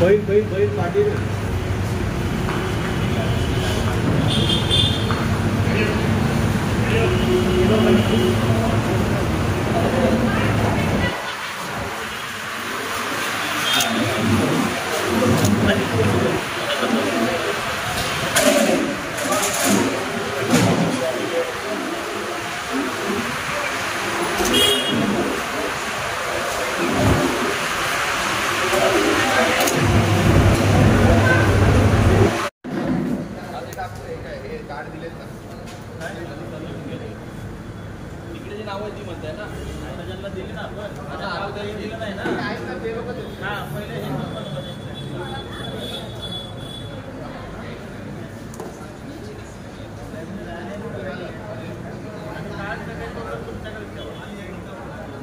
बैल पाटील नाव ती म्हणताय ना ज्यांना दिली ना आपण आता दिलं नाही ना हा पहिले हे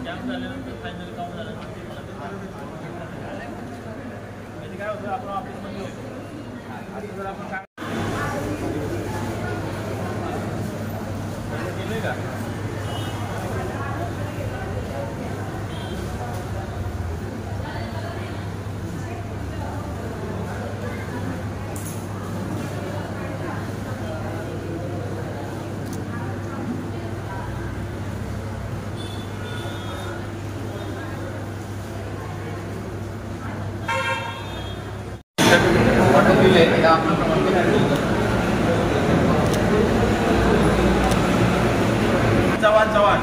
कॅम्प झाल्यानंतर फायनल काम झाल्यानंतर काय होतं आपण ऑफिसमध्ये होतो जर आपण केले का जवान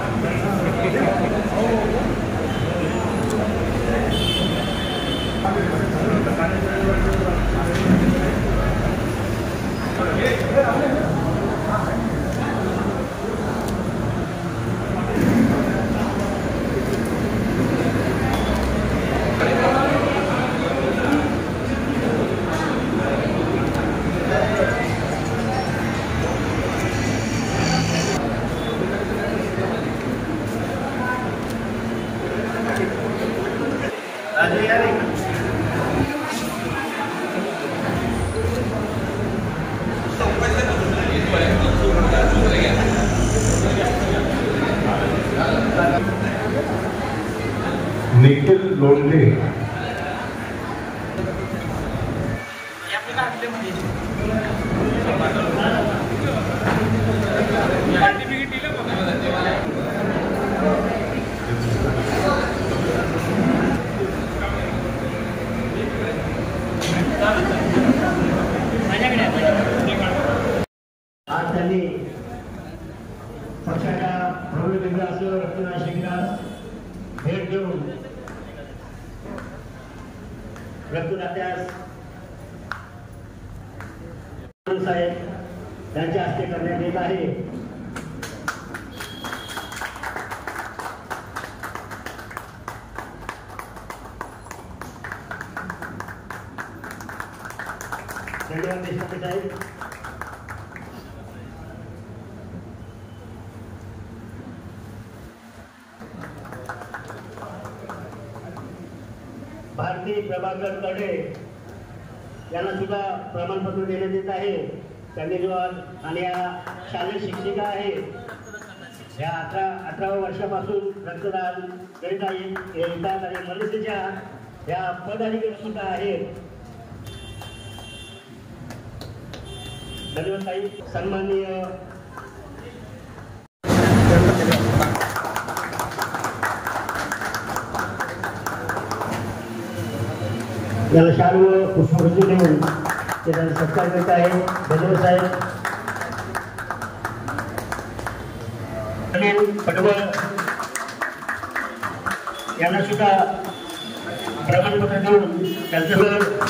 निखिल लोंढे आज त्यांनी पक्षाच्या प्रमुख रक्तदान शिबिरास भेट देऊन रक्तदात्यास साहेब त्यांच्या हस्ते करण्यात येत आहे। धन्यवाद देशपांडे साहेब। भारती प्रभाकर कडे यांना सुद्धा प्रमाणपत्र देण्यात येत आहे। त्यांनी जो आणि या शालेय शिक्षिका आहे या 18 वर्षापासून रक्तदान करीत येतात आणि मदतीच्या या पदाधिकारी सुद्धा आहेत। धन्यवाद ताई। सन्माननीय याला शाल व पुष्पवृत्ती देऊन त्याचा सत्कार करत आहे। धन्यवाद साहेब। अनिल पटवळ यांना सुद्धा प्रमाणपत्र देऊन त्यांचं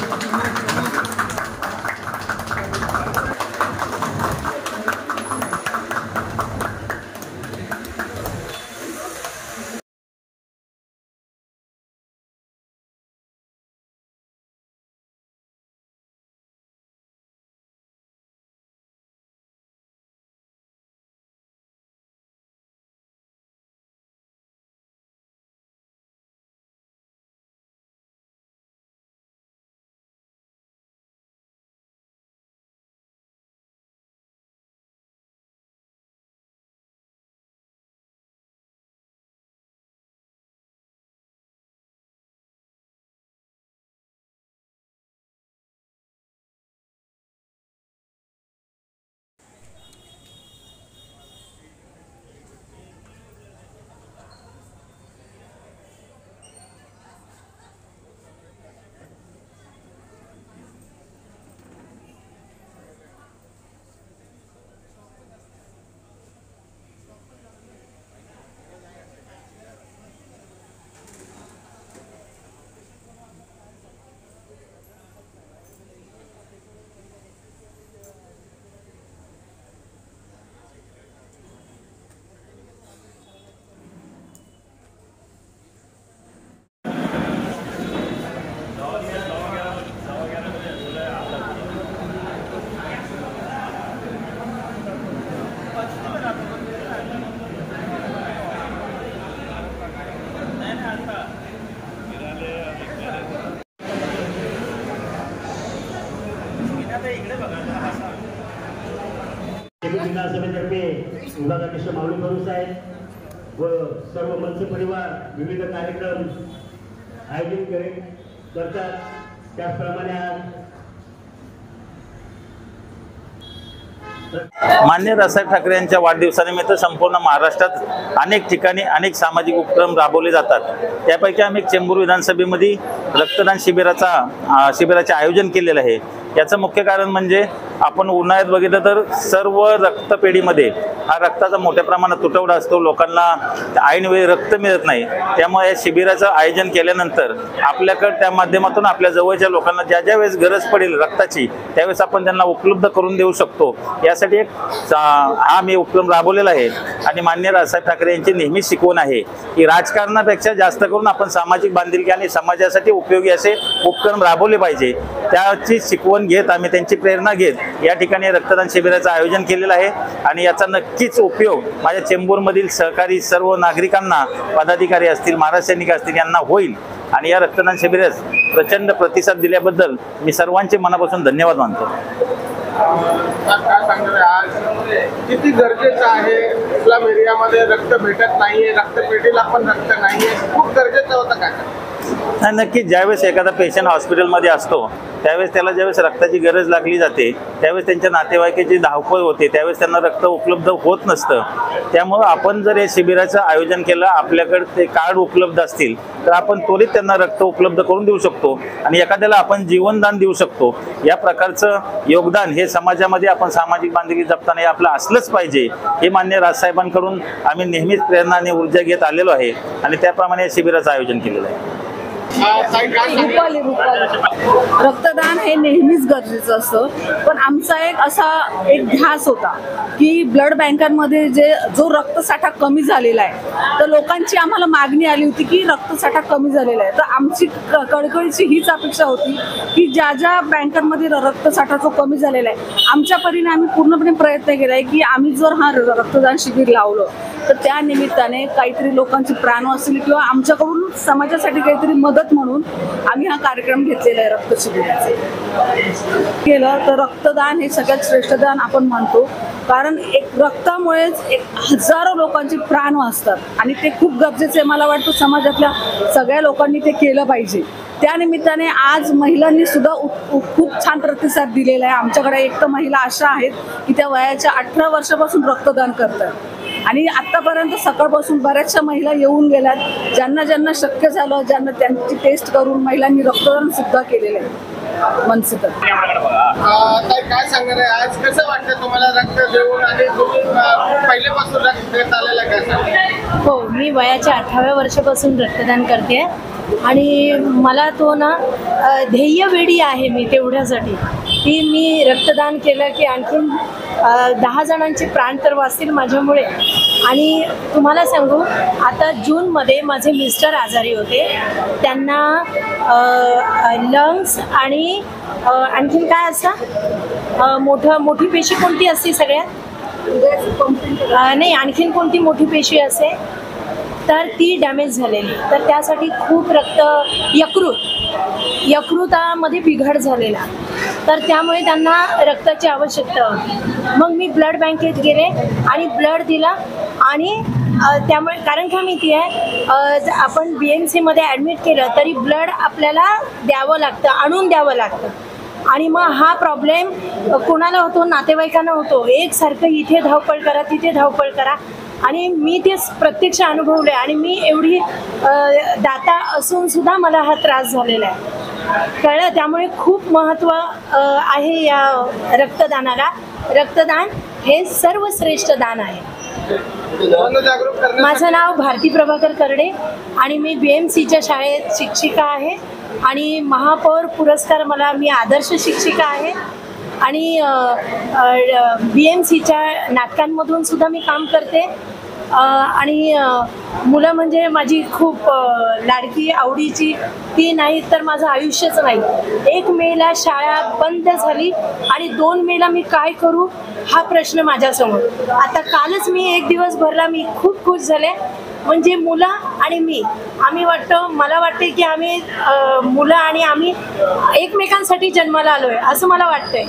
विधानसभेतर्फे विभागाध्यक्ष माऊली भरू साहेब व सर्व मनसे परिवार विविध कार्यक्रम आयोजित करतात. त्याचप्रमाणे मान्य रावसाहेब ठाकरे यांच्या वाढदिवसानिमित्त संपूर्ण महाराष्ट्रात अनेक ठिकाणी अनेक सामाजिक उपक्रम राबवले जातात. त्यापैकी आम्ही चेंबूर विधानसभेमध्ये रक्तदान शिबिराचे आयोजन केलेलं आहे. याचं मुख्य कारण म्हणजे आपण उन्हाळ्यात बघितलं तर सर्व रक्तपेढीमध्ये हा रक्ताचा मोठ्या प्रमाणात तुटवडा असतो. लोकांना ऐनवेळी रक्त मिळत नाही. त्यामुळे या शिबिराचं आयोजन केल्यानंतर आपल्याकडे त्या माध्यमातून आपल्या जवळच्या लोकांना ज्या ज्या वेळेस गरज पडेल रक्ताची त्यावेळेस आपण त्यांना उपलब्ध करून देऊ शकतो. यासाठी हा मी उपक्रम राबवलेला आहे. आणि मान्य रावसाहेब ठाकरे यांची नेहमीच शिकवण आहे की राजकारणापेक्षा जास्त करून आपण सामाजिक बांधिलकी आणि समाजासाठी उपयोगी असे उपक्रम राबवले पाहिजे. त्याची शिकवण घेत आम्ही त्यांची प्रेरणा घेत या ठिकाणी रक्तदान शिबिराचं आयोजन केलेलं आहे. आणि याचा नक्कीच उपयोग माझ्या चेंबूरमधील सहकारी सर्व नागरिकांना, पदाधिकारी असतील, महाराष्ट्र सैनिक असतील यांना होईल. आणि या रक्तदान शिबिरास प्रचंड प्रतिसाद दिल्याबद्दल मी सर्वांचे मनापासून धन्यवाद मानतो. किती गरजेचं आहे, इस्लाम एरियामध्ये रक्त भेटत नाहीये, रक्तपेढीला पण रक्त नाहीये, खूप गरजेचं होतं काय? नक्की ज्यावेळेस एखादा पेशंट हॉस्पिटलमध्ये असतो त्यावेळेस त्याला ज्यावेळेस रक्ताची गरज लागली जाते त्यावेळेस त्यांच्या नातेवाईकाची धावपळ होते, त्यावेळेस त्यांना रक्त उपलब्ध होत नसतं. त्यामुळं आपण जर या शिबिराचं आयोजन केलं, आपल्याकडे ते कार्ड उपलब्ध असतील तर आपण त्वरित त्यांना रक्त उपलब्ध करून देऊ शकतो आणि एखाद्याला आपण जीवनदान देऊ शकतो. या प्रकारचं योगदान हे समाजामध्ये आपण सामाजिक बांधिलकी जपताना हे आपलं असलंच पाहिजे. हे मान्य राजसाहेबांकडून आम्ही नेहमीच प्रेरणा आणि ऊर्जा घेत आलेलो आहे आणि त्याप्रमाणे या शिबिराचं आयोजन केलेलं आहे. रुपाली रक्तदान हे नेहमीच गरजेचं असतं. पण आमचा एक ध्यास होता की ब्लड बँकांमध्ये जो रक्तसाठा कमी झालेला आहे तर लोकांची आम्हाला मागणी आली होती की रक्तसाठा कमी झालेला आहे. तर आमची कळकळीची हीच अपेक्षा होती की ज्या ज्या बँकांमध्ये रक्तसाठा जो कमी झालेला आहे आमच्या परीने आम्ही पूर्णपणे प्रयत्न केला आहे की आम्ही जर हा रक्तदान शिबिर लावलं तर त्या निमित्ताने काहीतरी लोकांचे प्राण वाचले किंवा आमच्याकडून समाजासाठी काहीतरी मदत म्हणून आम्ही हा कार्यक्रम घेतलेला आहे. रक्त शिबिराचे केलं तर रक्तदान हे सगळ्यात श्रेष्ठ दान आपण म्हणतो, कारण एक रक्तामुळेच हजारो लोकांचे प्राण वाचतात आणि ते खूप गरजेचं आहे. मला वाटतं समाजातल्या सगळ्या लोकांनी ते केलं पाहिजे. त्या निमित्ताने आज महिलांनी सुद्धा खूप छान प्रतिसाद दिलेला आहे. आमच्याकडे एक तर महिला अशा आहेत की त्या वयाच्या 18 वर्षापासून रक्तदान करतात आणि आत्तापर्यंत सकाळपासून बऱ्याचशा महिला येऊन गेल्यात. ज्यांना शक्य झालं, ज्यांना त्यांची टेस्ट करून महिलांनी रक्तदान सुद्धा केलेलं आहे. मनसेतर काय सांगणार आहे, आज कसं वाटतं तुम्हाला रक्त देऊन आणि पहिल्यापासून रक्त देत आलेलं काय? हो, मी वयाच्या 18व्या वर्षापासून रक्तदान करते आणि मला तो ध्येयवेडी आहे मी तेवढ्यासाठी की मी रक्तदान केलं की आणखीन 10 जणांचे प्राण तर वाचतील माझ्यामुळे. आणि तुम्हाला सांगू, आता जूनमध्ये माझे मिस्टर आजारी होते. त्यांना लंग्स आणि आणखीन काय असतं, मोठी पेशी कोणती असते सगळ्यात? नाही, आणखीन कोणती मोठी पेशी असते तर ती डॅमेज झालेली. तर त्यासाठी खूप यकृतामध्ये बिघाड झालेला, तर त्यामुळे त्यांना रक्ताची आवश्यकता होती. मग मी ब्लड बँकेत गेले आणि ब्लड दिला. आणि त्यामुळे कारण का माहिती आहे, आपण BMCमध्ये ॲडमिट केलं तरी ब्लड आपल्याला द्यावं लागतं, आणून द्यावं लागतं. आणि मग हा प्रॉब्लेम कोणाला होतो, नातेवाईकांना होतो. एकसारखं इथे धावपळ करा, तिथे धावपळ करा. आणि मी ते प्रत्यक्ष अनुभवले आणि मी एवढी दाता असून सुद्धा मला हा त्रास झालेला आहे, कळलं. त्यामुळे खूप महत्त्व आहे या रक्तदानाला. रक्तदान हे सर्वश्रेष्ठ दान आहे. माझं नाव भारती प्रभाकर करडे आणि मी BMCच्या शाळेत शिक्षिका आहे आणि महापौर पुरस्कार मी आदर्श शिक्षिका आहे. आणि BMCच्या नाटकांमधून सुद्धा मी काम करते. आणि मुलं म्हणजे माझी खूप लाडकी आवडीची, ती नाही तर माझं आयुष्यच नाही. 1 मेला शाळा बंद झाली आणि 2 मेला मी काय करू हा प्रश्न माझ्यासमोर. आता कालच मी 1 दिवस भरला, मी खूप खुश झाले म्हणजे मुलं आणि मी, मला वाटते की आम्ही मुलं आणि आम्ही एकमेकांसाठी जन्माला आलोय असं मला वाटतंय.